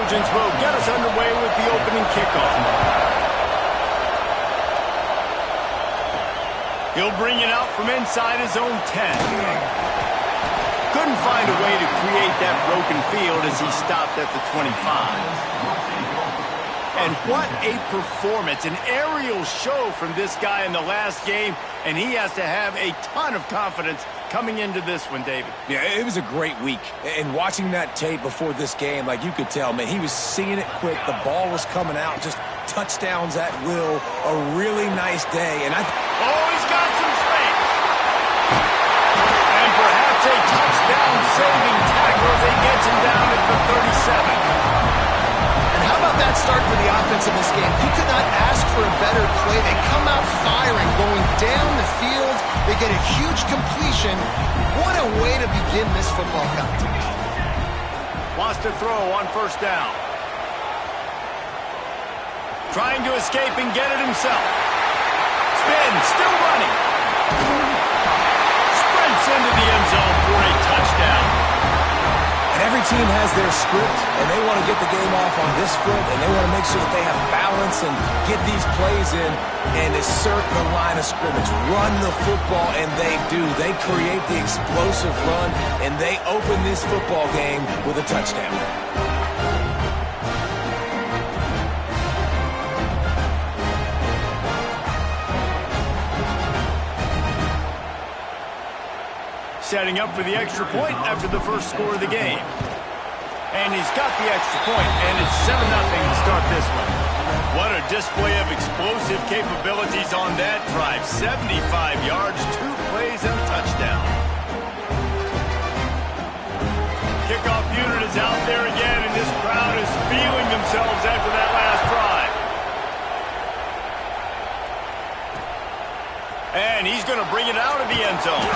Trojans will get us underway with the opening kickoff. He'll bring it out from inside his own 10. Couldn't find a way to create that broken field as he stopped at the 25. And what a performance, an aerial show from this guy in the last game, and he has to have a ton of confidence coming into this one, David. Yeah, it was a great week. And watching that tape before this game, like you could tell, man, he was seeing it quick. The ball was coming out, just touchdowns at will. A really nice day. And oh, he's got some space. And perhaps a touchdown-saving tackle as he gets him down at the 37. How about that start for the offense in this game? You could not ask for a better play. They come out firing, going down the field. They get a huge completion. What a way to begin this football competition. Wants to throw on first down. Trying to escape and get it himself. Spin, still running. Sprints into the end zone for a touchdown. Every team has their script, and they want to get the game off on this foot, and they want to make sure that they have balance and get these plays in and assert the line of scrimmage. Run the football, and they do. They create the explosive run, and they open this football game with a touchdown. Setting up for the extra point after the first score of the game. And he's got the extra point, and it's 7-0 to start this one. What a display of explosive capabilities on that drive. 75 yards, 2 plays, and a touchdown. Kickoff unit is out there again, and this crowd is feeling themselves after that last drive. And he's going to bring it out of the end zone.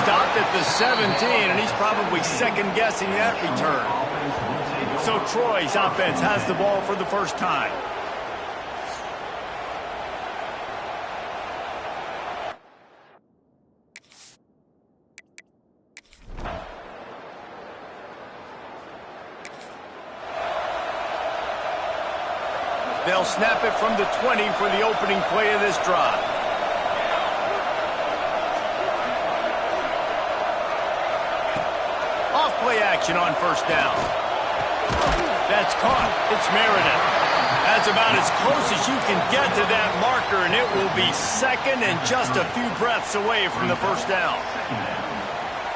Stopped at the 17, and he's probably second-guessing that return. So Troy's offense has the ball for the first time. They'll snap it from the 20 for the opening play of this drive. Play action on first down. That's caught. It's Meredith. That's about as close as you can get to that marker, and it will be second and just a few breaths away from the first down.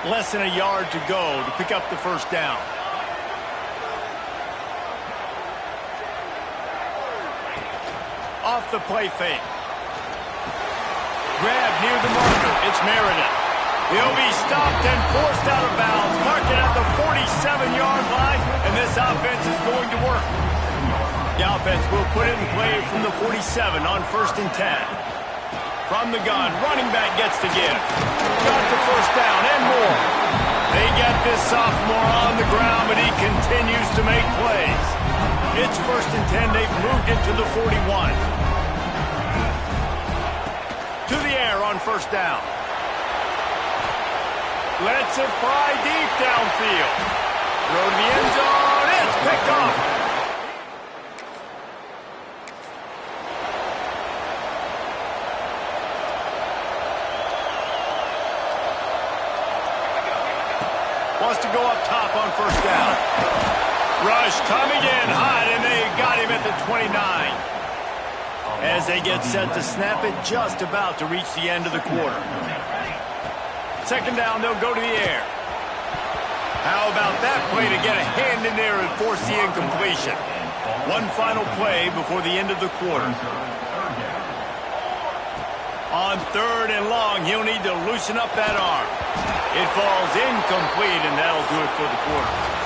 Less than a yard to go to pick up the first down. Off the play fake. Grab near the marker. It's Meredith. He'll be stopped and forced out of bounds. Mark it at the 47-yard line, and this offense is going to work. The offense will put it in play from the 47 on 1st and 10. From the gun, running back gets to give. Got the first down and more. They get this sophomore on the ground, but he continues to make plays. It's 1st and 10. They've moved it to the 41. To the air on first down. Lets it fly deep downfield. Throw to the end zone. It's picked off. Wants to go up top on first down. Rush coming in hot, and they got him at the 29. As they get set to snap it, just about to reach the end of the quarter. Second down, they'll go to the air. How about that play to get a hand in there and force the incompletion? One final play before the end of the quarter. On 3rd and long, he'll need to loosen up that arm. It falls incomplete, and that'll do it for the quarter.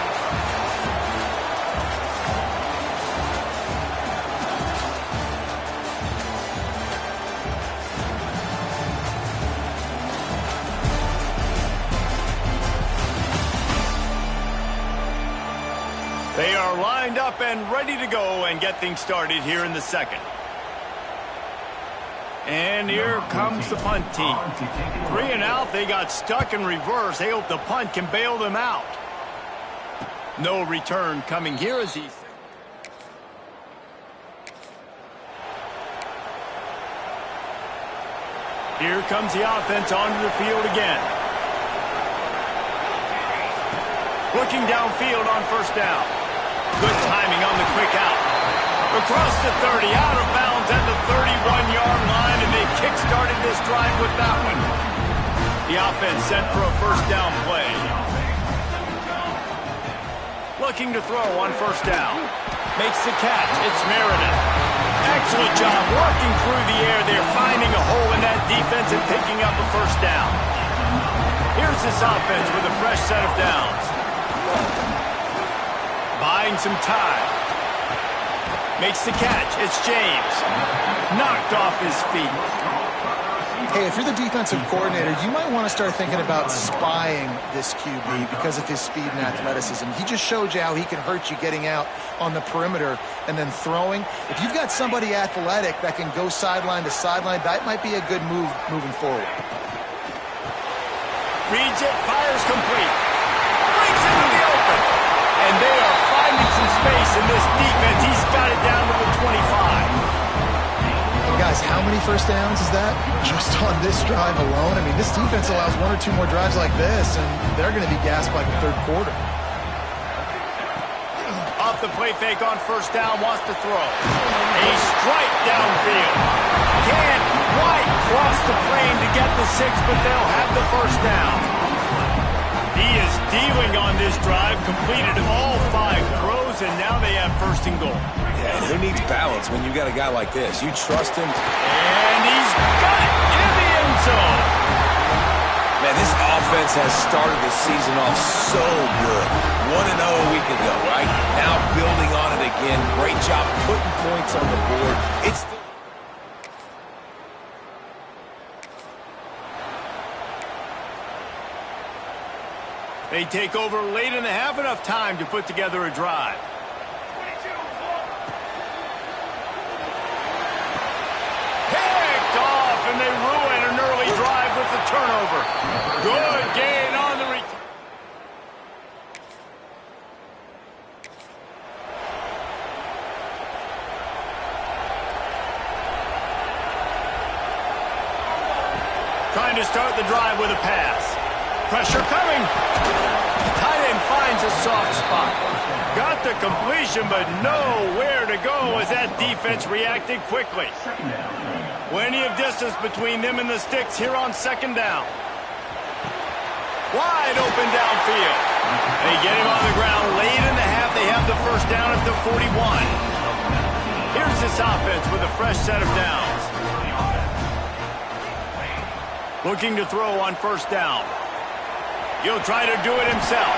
They are lined up and ready to go and get things started here in the second. And here comes the punt team. 3 and out, they got stuck in reverse. They hope the punt can bail them out. No return coming here as he... Here comes the offense onto the field again. Looking downfield on first down. Good timing on the quick out. Across the 30, out of bounds at the 31-yard line, and they kick-started this drive with that one. The offense set for a first down play. Looking to throw on first down. Makes the catch. It's Meredith. Excellent job working through the air. They're finding a hole in that defense and picking up a first down. Here's this offense with a fresh set of downs. Buying some time. Makes the catch. It's James. Knocked off his feet. Hey, if you're the defensive coordinator, you might want to start thinking about spying this QB because of his speed and athleticism. He just showed you how he can hurt you getting out on the perimeter and then throwing. If you've got somebody athletic that can go sideline to sideline, that might be a good move moving forward. Reads it, fires complete. Breaks into the open. And they are finding some space in this defense. He's got it down to the 25. Guys, how many first downs is that just on this drive alone? I mean, this defense allows one or two more drives like this, and they're going to be gassed by the third quarter. Off the play fake on first down, wants to throw. A strike downfield. Can't quite cross the plane to get the 6, but they'll have the first down. He is dealing on this drive, completed all 5 throws, and now they have first and goal. Yeah, and who needs balance when you got a guy like this? You trust him? And he's got it in the end zone. Man, this offense has started the season off so good. 1-0 a week ago, right? Now building on it again. Great job putting points on the board. It's They take over late in the half, enough time to put together a drive. Picked off, and they ruin an early drive with the turnover. Good gain on the return. Trying to start the drive with a pass. Pressure coming. Tight end finds a soft spot. Got the completion, but nowhere to go as that defense reacted quickly. Plenty of distance between them and the sticks here on second down. Wide open downfield. They get him on the ground late in the half. They have the first down at the 41. Here's this offense with a fresh set of downs. Looking to throw on first down. He'll try to do it himself.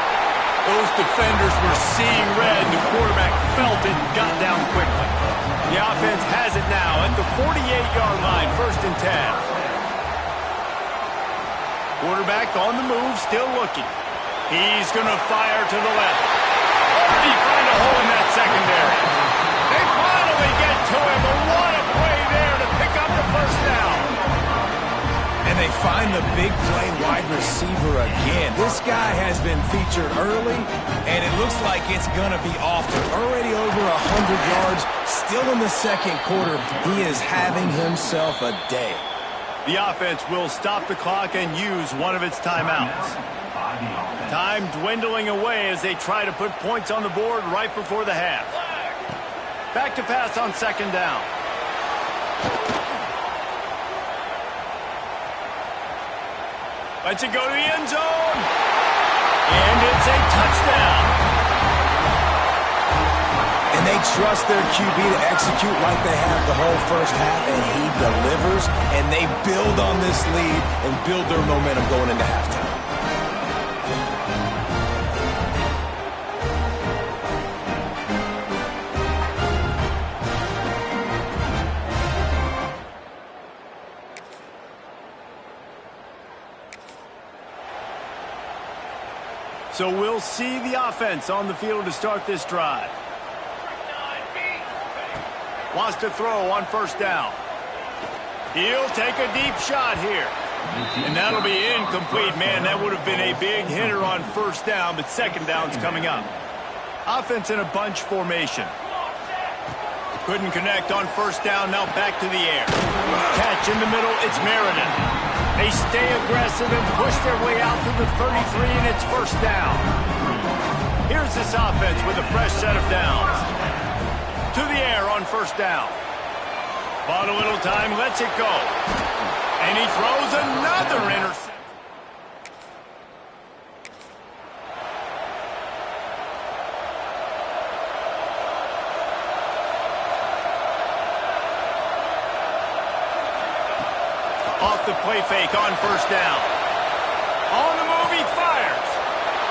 Those defenders were seeing red. The quarterback felt it and got down quickly. The offense has it now at the 48-yard line, 1st and 10. Quarterback on the move, still looking. He's going to fire to the left. Already find a hole in that secondary. They finally get to him, but what a play there to pick up the first down. And they find the big play wide receiver again. This guy has been featured early, and it looks like it's going to be often. Already over 100 yards, still in the second quarter. He is having himself a day. The offense will stop the clock and use one of its timeouts. Time dwindling away as they try to put points on the board right before the half. Back to pass on second down. Lets it go to the end zone. And it's a touchdown. And they trust their QB to execute like they have the whole first half, and he delivers, and they build on this lead and build their momentum going into halftime. So we'll see the offense on the field to start this drive. Wants to throw on first down. He'll take a deep shot here. And that'll be incomplete. Man, that would have been a big hitter on first down, but second down's coming up. Offense in a bunch formation. Couldn't connect on first down. Now back to the air. Catch in the middle. It's Meriden. They stay aggressive and push their way out to the 33, and it's first down. Here's this offense with a fresh set of downs. To the air on first down. Bought a little time, lets it go. And he throws another interception. Off the play fake on first down. On the move, he fires.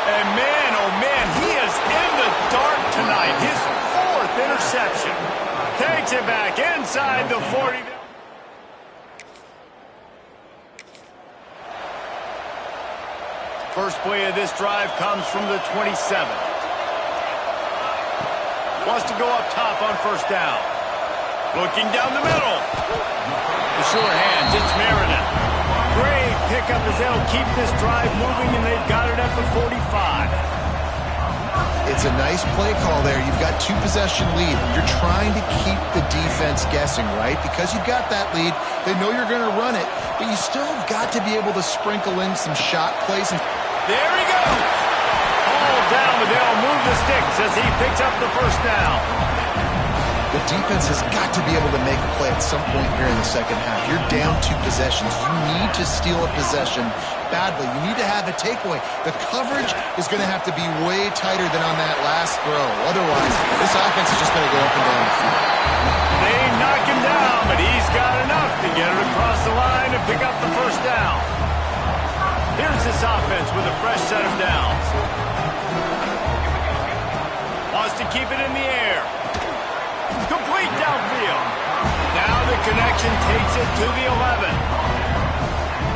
And man, oh man, he is in the dark tonight. His fourth interception. Takes it back inside the 40. First play of this drive comes from the 27. Wants to go up top on first down. Looking down the middle. The sure hands, it's Meriden. Great pickup as they'll keep this drive moving, and they've got it at the 45. It's a nice play call there. You've got 2-possession lead. You're trying to keep the defense guessing, right? Because you've got that lead, they know you're going to run it, but you still have got to be able to sprinkle in some shot plays. There he goes. All down, but they'll move the sticks as he picks up the first down. The defense has got to be able to make a play at some point here in the second half. You're down 2 possessions. You need to steal a possession badly. You need to have a takeaway. The coverage is going to have to be way tighter than on that last throw. Otherwise, this offense is just going to go up and down the field. They knock him down, but he's got enough to get it across the line and pick up the first down. Here's this offense with a fresh set of downs. Wants to keep it in the air. Complete downfield. Now the connection takes it to the 11.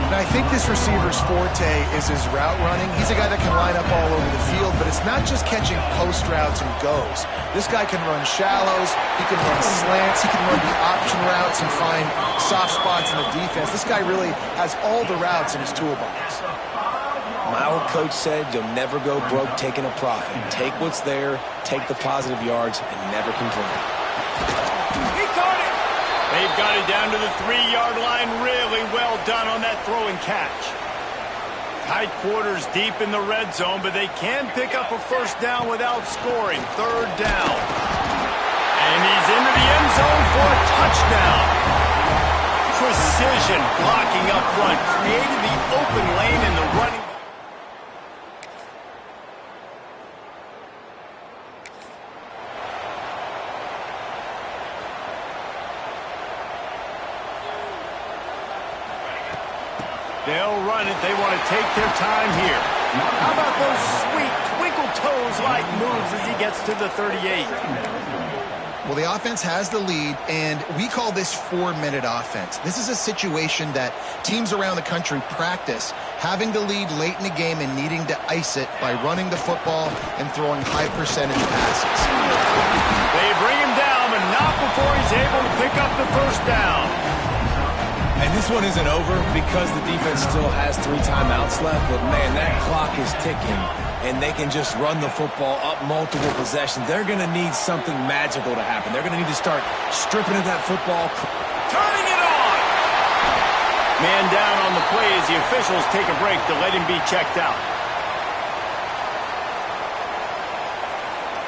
Now, I think this receiver's forte is his route running. He's a guy that can line up all over the field, but it's not just catching post routes and goes. This guy can run shallows, he can run slants, he can run the option routes and find soft spots in the defense. This guy really has all the routes in his toolbox. My old coach said you'll never go broke taking a profit. Take what's there, take the positive yards, and never complain. He caught it. They've got it down to the 3-yard line. Really well done on that throw and catch. Tight quarters deep in the red zone, but they can pick up a first down without scoring. Third down. And he's into the end zone for a touchdown. Precision blocking up front. Created the open lane in the running. They'll run it. They want to take their time here. How about those sweet twinkle toes-like moves as he gets to the 38? Well, the offense has the lead, and we call this 4-minute offense. This is a situation that teams around the country practice, having the lead late in the game and needing to ice it by running the football and throwing high-percentage passes. They bring him down, but not before he's able to pick up the first down. And this one isn't over because the defense still has 3 timeouts left, but man, that clock is ticking, and they can just run the football up multiple possessions. They're going to need something magical to happen. They're going to need to start stripping at that football. Turning it on! Man down on the play as the officials take a break to let him be checked out.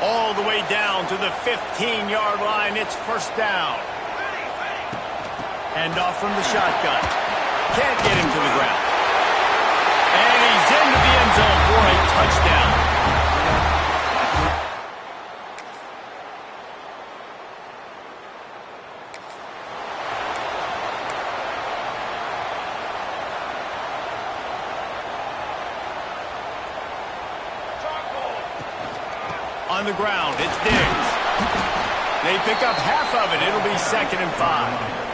All the way down to the 15-yard line. It's first down. Hand off from the shotgun. Can't get him to the ground. And he's into the end zone for a touchdown. On the ground, it's Diggs. They pick up half of it. It'll be 2nd and 5.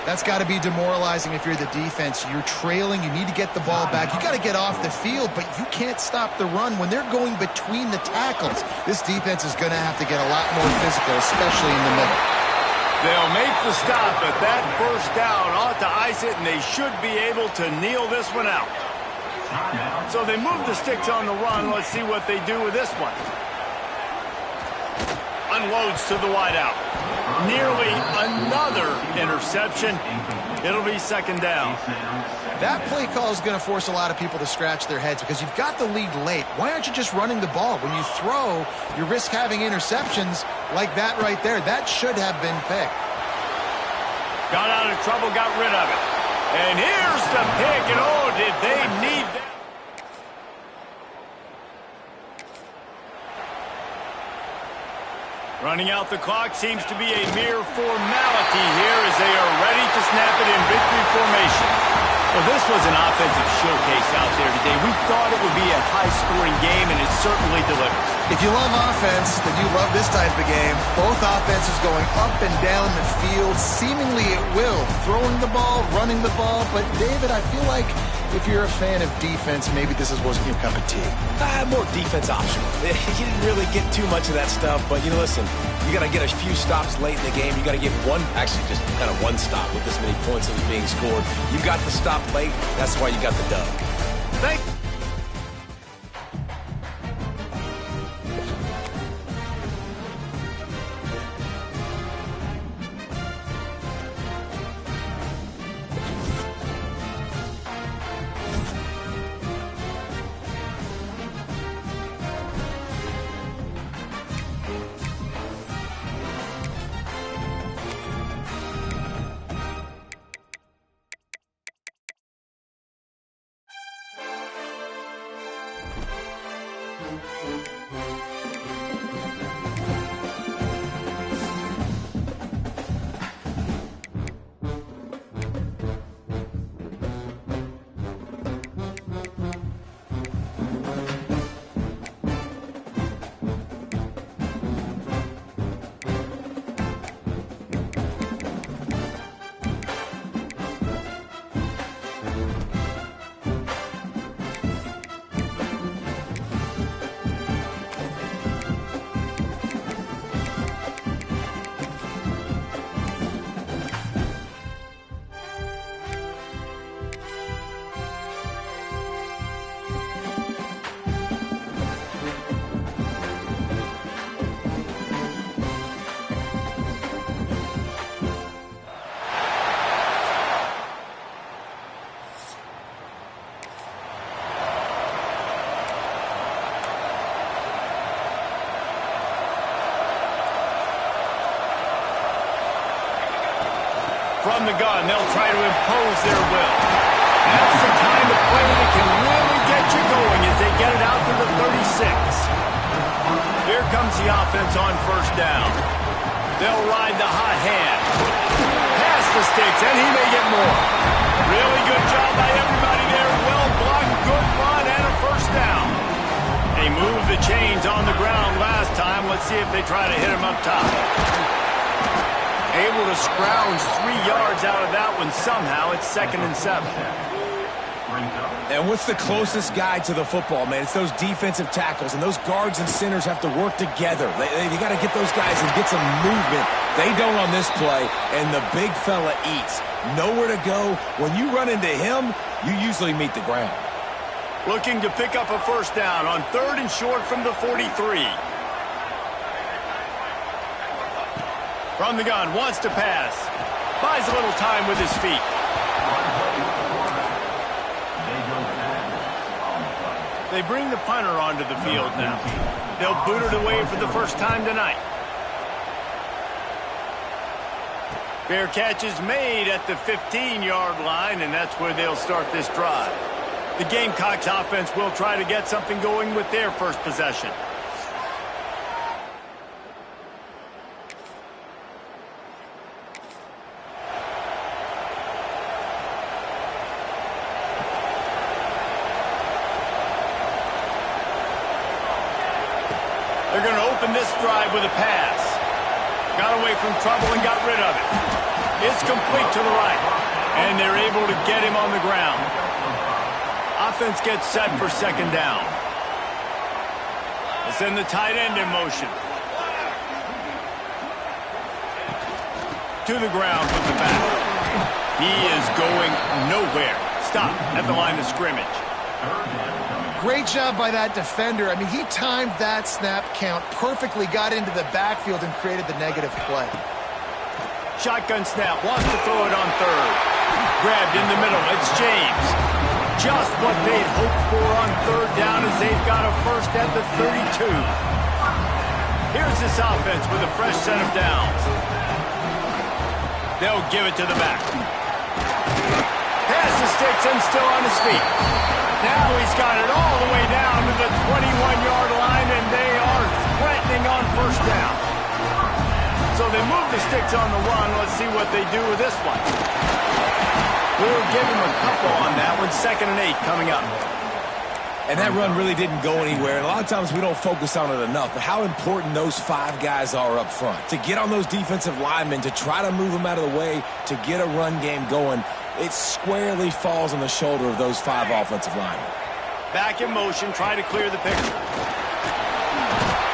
That's got to be demoralizing if you're the defense. You're trailing. You need to get the ball back. You got to get off the field, but you can't stop the run. When they're going between the tackles, this defense is going to have to get a lot more physical, especially in the middle. They'll make the stop, but that first down ought to ice it, and they should be able to kneel this one out. So they move the sticks on the run. Let's see what they do with this one. Unloads to the wideout. nearly another interception. It'll be second down. That play call is going to force a lot of people to scratch their heads because you've got the lead late. Why aren't you just running the ball? When you throw, you risk having interceptions like that right there. That should have been picked. Got out of trouble, got rid of it. And here's the pick, and oh, did they need that? Running out the clock seems to be a mere formality here as they are ready to snap it in victory formation. Well, this was an offensive showcase out there today. We thought it would be a high-scoring game, and it certainly delivered. If you love offense, then you love this type of game. Both offenses going up and down the field, seemingly at will. Throwing the ball, running the ball. But, David, I feel like if you're a fan of defense, maybe this wasn't your cup of tea. More defense optional. You didn't really get too much of that stuff, but, listen, you got to get a few stops late in the game. You got to get just kind of one stop with this many points that was being scored. You got the stop late. That's why you got the dub. Thank you. From the gun, they'll try to impose their will. That's the kind of play that can really get you going as they get it out to the 36. Here comes the offense on first down. They'll ride the hot hand. Pass the sticks, and he may get more. Really good job by everybody there. Well blocked, good run, and a first down. They moved the chains on the ground last time. Let's see if they try to hit him up top. Able to scrounge 3 yards out of that one somehow. It's 2nd and 7. And what's the closest guy to the football, man? It's those defensive tackles, and those guards and centers have to work together. They got to get those guys and get some movement. They don't on this play, and the big fella eats. Nowhere to go. When you run into him, you usually meet the ground. Looking to pick up a first down on 3rd and short from the 43. From the gun, wants to pass. Buys a little time with his feet. They bring the punter onto the field now. They'll boot it away for the first time tonight. Fair catch is made at the 15-yard line, and that's where they'll start this drive. The Gamecocks offense will try to get something going with their first possession. They're going to open this drive with a pass. Got away from trouble and got rid of it. It's complete to the right. And they're able to get him on the ground. Offense gets set for 2nd down. They send the tight end in motion. To the ground with the back. He is going nowhere. Stop at the line of scrimmage. Great job by that defender. I mean, he timed that snap count perfectly, got into the backfield and created the negative play. Shotgun snap, wants to throw it on third. Grabbed in the middle, it's James. Just what they'd hoped for on third down as they've got a first at the 32. Here's this offense with a fresh set of downs. They'll give it to the back. Pass the sticks and still on his feet. Now he's got it all the way down to the 21-yard line, and they are threatening on first down. So they move the sticks on the run. Let's see what they do with this one. We'll give him a couple on that one. 2nd and 8 coming up. And that run really didn't go anywhere. And a lot of times we don't focus on it enough. But how important those 5 guys are up front. To get on those defensive linemen, to try to move them out of the way, to get a run game going, it squarely falls on the shoulder of those 5 offensive linemen. Back in motion, try to clear the picture.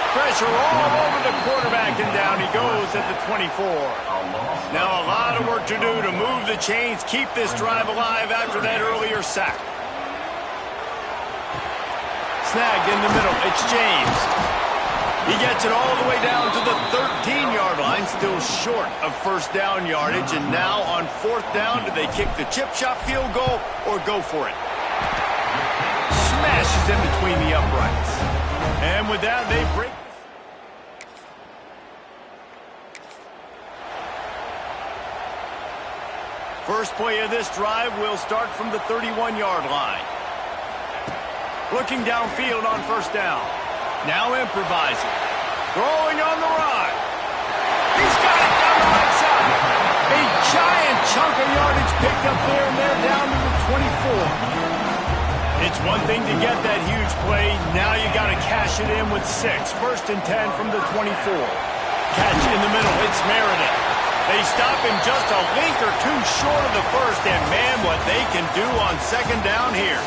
Pressure all over the quarterback, and down he goes at the 24. Now a lot of work to do to move the chains, keep this drive alive after that earlier sack. Snagged in the middle, it's James. He gets it all the way down to the 13-yard line, still short of first down yardage. And now on 4th down, do they kick the chip shot field goal or go for it? Smashes in between the uprights. And with that, they break. First play of this drive will start from the 31-yard line. Looking downfield on first down. Now improvising. Throwing on the run. He's got it down the right side. A giant chunk of yardage picked up there, and they're down to the 24. It's one thing to get that huge play. Now you got to cash it in with 6. 1st and 10 from the 24. Catch in the middle. It's Meredith. They stop him just a link or two short of the first, and man, what they can do on 2nd down here.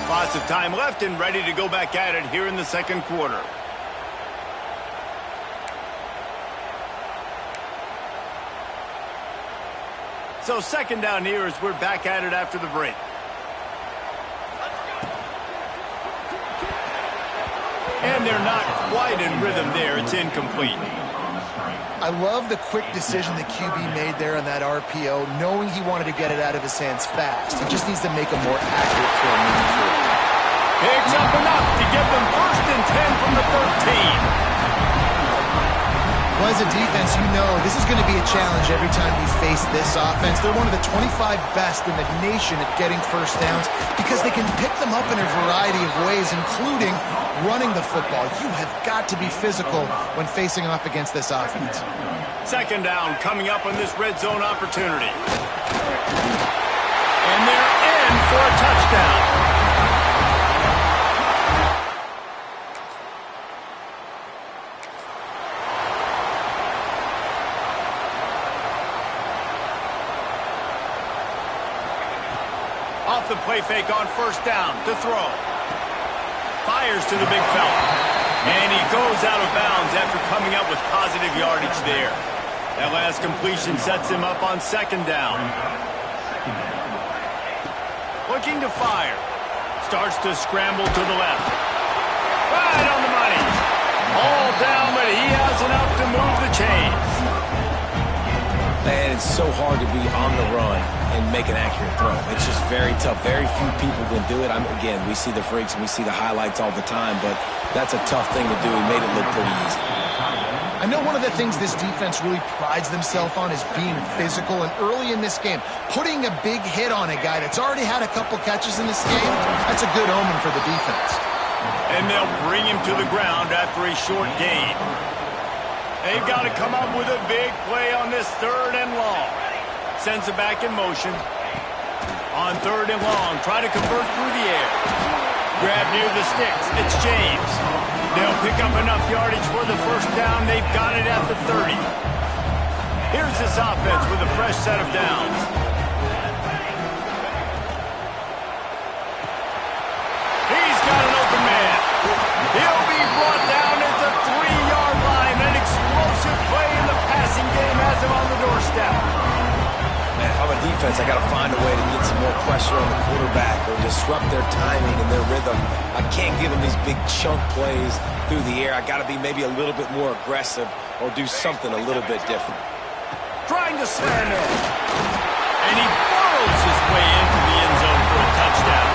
Lots of time left and ready to go back at it here in the 2nd quarter. So 2nd down here as we're back at it after the break. And they're not quite in rhythm there. It's incomplete. I love the quick decision the QB made there on that RPO, knowing he wanted to get it out of his hands fast. He just needs to make a more accurate throw moving forward. Picks up enough to give them 1st and 10 from the 13. Well, as a defense, you know this is going to be a challenge every time you face this offense. They're one of the 25 best in the nation at getting first downs because they can pick them up in a variety of ways, including running the football. You have got to be physical when facing off against this offense. 2nd down coming up on this red zone opportunity. And they're in for a touchdown. Off the play fake on 1st down to throw. Fires to the big fella. And he goes out of bounds after coming up with positive yardage there. That last completion sets him up on 2nd down. Looking to fire. Starts to scramble to the left. Right on the money. All down, but he has enough to move the chains. Man, it's so hard to be on the run and make an accurate throw. It's just very tough. Very few people can do it. Again, we see the freaks and we see the highlights all the time, but that's a tough thing to do. He made it look pretty easy. I know one of the things this defense really prides themselves on is being physical, and early in this game, putting a big hit on a guy that's already had a couple catches in this game, that's a good omen for the defense. And they'll bring him to the ground after a short gain. They've got to come up with a big play on this 3rd and long. Sends it back in motion. On 3rd and long, try to convert through the air. Grab near the sticks. It's James. They'll pick up enough yardage for the 1st down. They've got it at the 30. Here's this offense with a fresh set of downs. He's got an open man. He'll be brought down at the 3-yard line. An explosive play in the passing game has him on the doorstep. Man, if I'm an defense, I got to find a way to get some more pressure on the quarterback or disrupt their timing and their rhythm. I can't give them these big chunk plays through the air. I got to be maybe a little bit more aggressive or do something a little bit different. Trying to slam in. And he burrows his way into the end zone for a touchdown.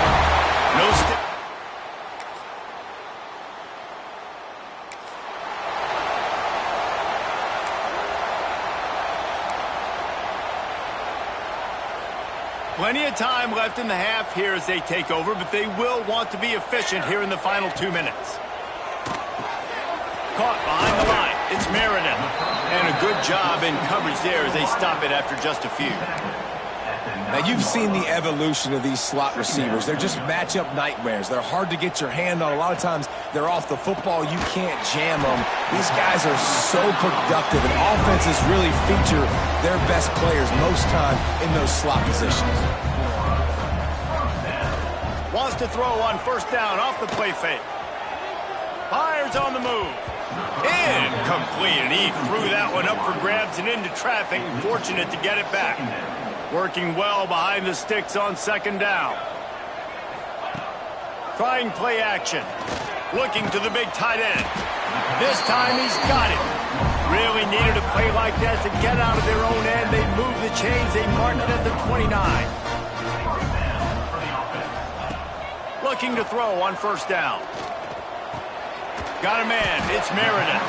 No step. Plenty of time left in the half here as they take over, but they will want to be efficient here in the final 2 minutes. Caught behind the line. It's Meredith. And a good job in coverage there as they stop it after just a few. Now, you've seen the evolution of these slot receivers. They're just matchup nightmares. They're hard to get your hand on. A lot of times, they're off the football. You can't jam them. These guys are so productive, and offenses really feature their best players most time in those slot positions. Wants to throw on first down off the play fake. Fires on the move. Incomplete, and he threw that one up for grabs and into traffic. Fortunate to get it back. Working well behind the sticks on second down. Trying play action. Looking to the big tight end. This time he's got it. Really needed a play like that to get out of their own end. They move the chains. They mark it at the 29. Looking to throw on first down. Got a man. It's Meredith.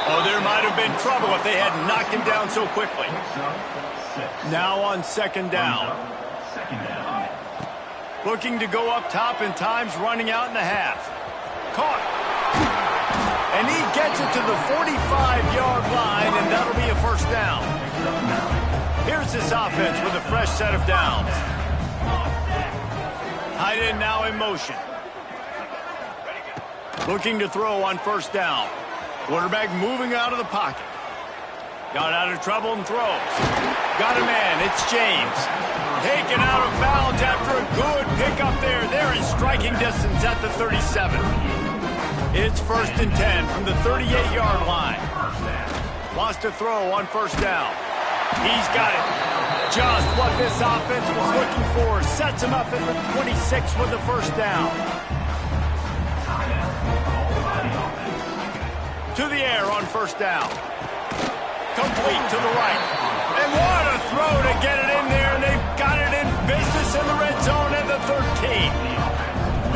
Oh, there might have been trouble if they had knocked him down so quickly. Now on second down. Looking to go up top, and time's running out in the half. Caught. And he gets it to the 45-yard line, and that'll be a first down. Here's this offense with a fresh set of downs. Tight end now in motion. Looking to throw on first down. Quarterback moving out of the pocket. Got out of trouble and throws. Got a man. It's James. Taken out of bounds after a good pickup there. They're in striking distance at the 37. It's 1st and 10 from the 38-yard line. Wants to throw on first down. He's got it. Just what this offense was looking for. Sets him up at the 26 with the first down. To the air on first down. Complete to the right. And what a throw to get it in there. And they've got it in business in the red zone at the 13.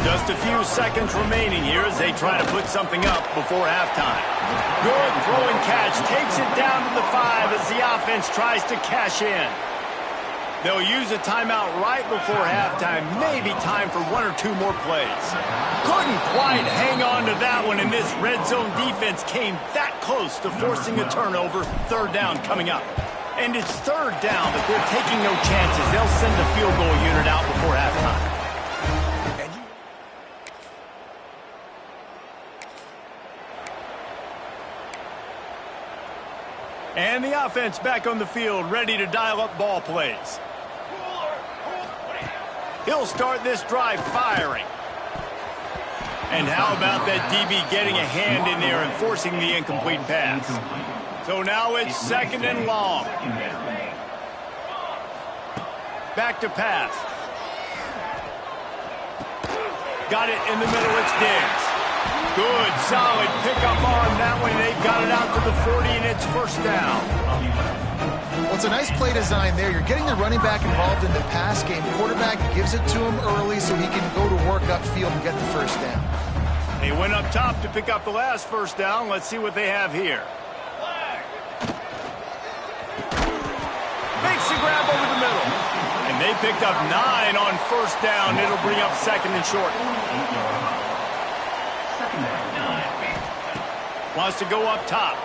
Just a few seconds remaining here as they try to put something up before halftime. Good throwing catch. Takes it down to the 5 as the offense tries to cash in. They'll use a timeout right before halftime. Maybe time for 1 or 2 more plays. Couldn't quite hang on to that one, and this red zone defense came that close to forcing a turnover. Third down coming up. And it's third down, but they're taking no chances. They'll send the field goal unit out before halftime. And the offense back on the field, ready to dial up ball plays. He'll start this drive firing. And how about that DB getting a hand in there and forcing the incomplete pass? So now it's second and long. Back to pass. Got it in the middle, it's Diggs. Good, solid pickup on that one. They got it out to the 40, and it's first down. Well, it's a nice play design there. You're getting the running back involved in the pass game. Quarterback gives it to him early so he can go to work upfield and get the first down. They went up top to pick up the last first down. Let's see what they have here. Makes the grab over the middle. And they picked up 9 on first down. It'll bring up second and short. Wants to go up top.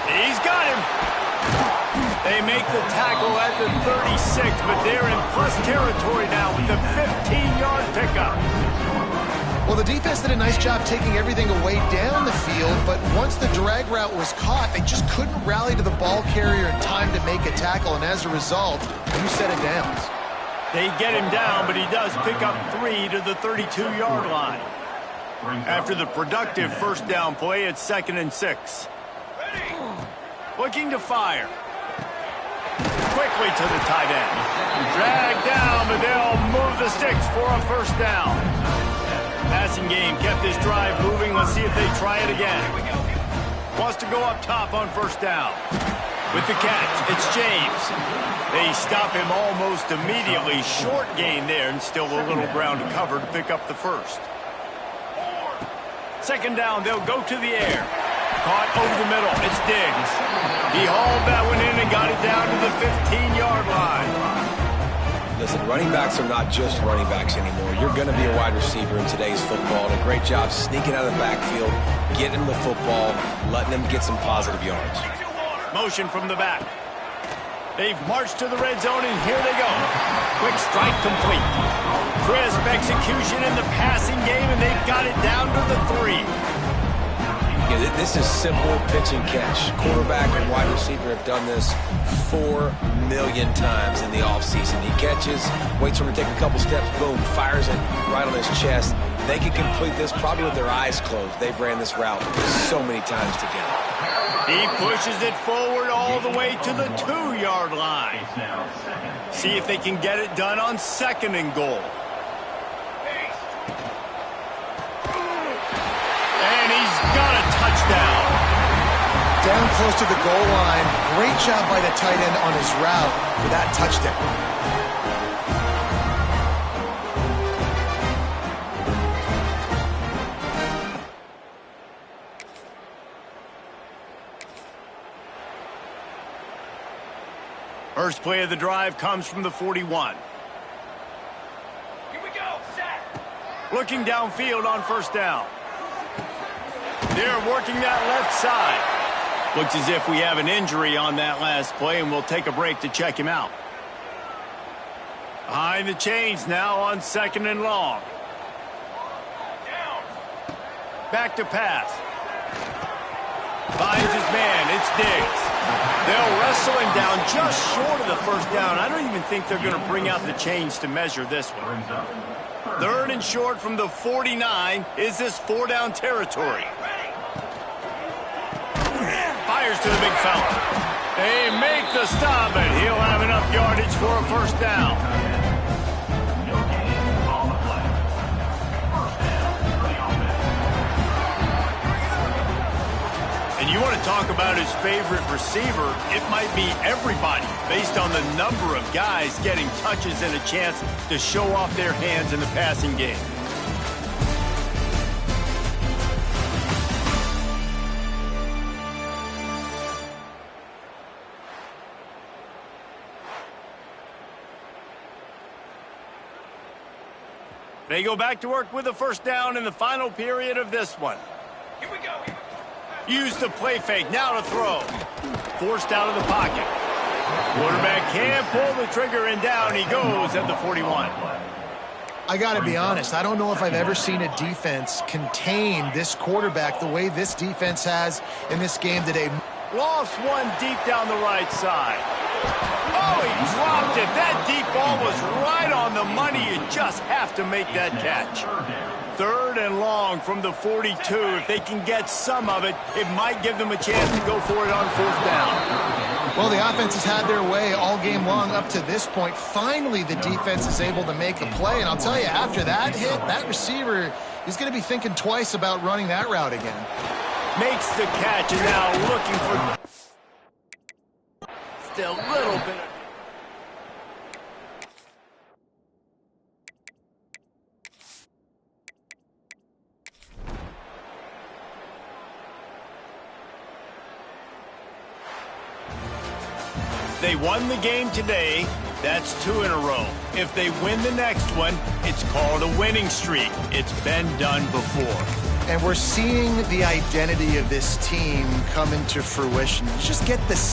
He's got him. They make the tackle at the 36, but they're in plus territory now with the 15-yard pickup. Well, the defense did a nice job taking everything away down the field, but once the drag route was caught, they just couldn't rally to the ball carrier in time to make a tackle, and as a result, new set of downs. They get him down, but he does pick up 3 to the 32-yard line. After the productive first down play, it's 2nd and 6. Looking to fire. quickly to the tight end. Dragged down, but they'll move the sticks for a first down. Passing game kept this drive moving. Let's see if they try it again. Wants to go up top on first down. With the catch, it's James. They stop him almost immediately. Short gain there, and still a little ground to cover to pick up the first. Second down, they'll go to the air. Caught over the middle. It's Diggs. He hauled that one in and got it down to the 15-yard line. Listen, running backs are not just running backs anymore. You're going to be a wide receiver in today's football. And a great job sneaking out of the backfield, getting him the football, letting him get some positive yards. Motion from the back. They've marched to the red zone, and here they go. Quick strike complete. Crisp execution in the passing game, and they've got it down to the 3. Yeah, this is simple pitch and catch. Quarterback and wide receiver have done this 4 million times in the offseason. He catches, waits for him to take a couple steps, boom, fires it right on his chest. They can complete this probably with their eyes closed. They've ran this route so many times together. He pushes it forward all the way to the 2-yard line. See if they can get it done on second and goal. And he's got a touchdown. Down close to the goal line. Great job by the tight end on his route for that touchdown. First play of the drive comes from the 41. Here we go, set. Looking downfield on first down. They're working that left side. Looks as if we have an injury on that last play, and we'll take a break to check him out. Behind the chains now on second and long. Down. Back to pass. Finds his man. It's Diggs. They'll wrestle him down just short of the first down. I don't even think they're going to bring out the chains to measure this one. Third and short from the 49. Is this 4-down territory? Fires to the big fella. They make the stop, and he'll have enough yardage for a first down. And you want to talk about his favorite receiver, it might be everybody based on the number of guys getting touches and a chance to show off their hands in the passing game. They go back to work with a first down in the final period of this one. Here we go. Use the play fake, now to throw. Forced out of the pocket. Quarterback can't pull the trigger, and down he goes at the 41. I got to be honest, I don't know if I've ever seen a defense contain this quarterback the way this defense has in this game today. Lost one deep down the right side. Oh, he dropped it. That deep ball was right on the money. You just have to make that catch. Third and long from the 42. If they can get some of it, it might give them a chance to go for it on fourth down. Well, the offense has had their way all game long up to this point. Finally, the defense is able to make a play. And I'll tell you, after that hit, that receiver is going to be thinking twice about running that route again. Makes the catch, and now looking for still a little bit. They won the game today. That's 2 in a row. If they win the next one, it's called a winning streak. It's been done before. And we're seeing the identity of this team come into fruition. Just get the